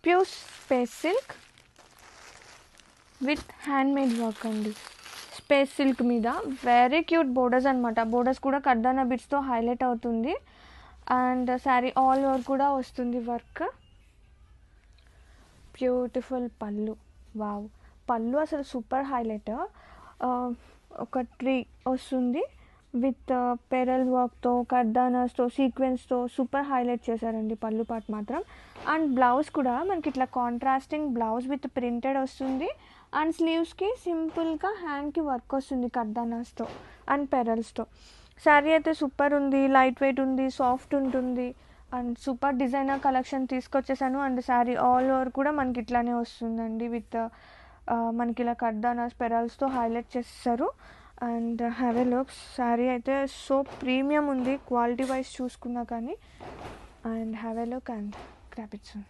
Pure space silk with handmade work అండి. Space silk మీద very cute borders అనమాట. Borders కూడా కర్దానా బిట్స్తో హైలైట్ అవుతుంది. అండ్ శారీ ఆల్ ఓవర్ కూడా వస్తుంది వర్క్. బ్యూటిఫుల్ పళ్ళు. వావ్, పళ్ళు అసలు సూపర్ హైలైట్. ఒక ట్రీ వస్తుంది విత్ పెరల్ వర్క్తో, కర్దానాస్తో, సీక్వెన్స్తో సూపర్ హైలైట్ చేశారండి పళ్ళు పార్ట్ మాత్రం. అండ్ బ్లౌజ్ కూడా మనకి ఇట్లా కాంట్రాస్టింగ్ బ్లౌజ్ విత్ ప్రింటెడ్ వస్తుంది. అండ్ స్లీవ్స్కి సింపుల్గా హ్యాండ్కి వర్క్ వస్తుంది కర్దానాస్తో అండ్ పెరల్స్తో. శారీ అయితే సూపర్ ఉంది, లైట్ వెయిట్ ఉంది, సాఫ్ట్ ఉంటుంది. అండ్ సూపర్ డిజైనర్ కలెక్షన్ తీసుకొచ్చేసాను. అండ్ శారీ ఆల్ ఓవర్ కూడా మనకి ఇట్లానే వస్తుందండి విత్ మనకి ఇలా కర్దానాస్ పెరల్స్తో హైలైట్ చేస్తారు. And have a look. Sari అయితే సో ప్రీమియం ఉంది క్వాలిటీ వైజ్ చూసుకున్నా కానీ. And have a look and grab it soon.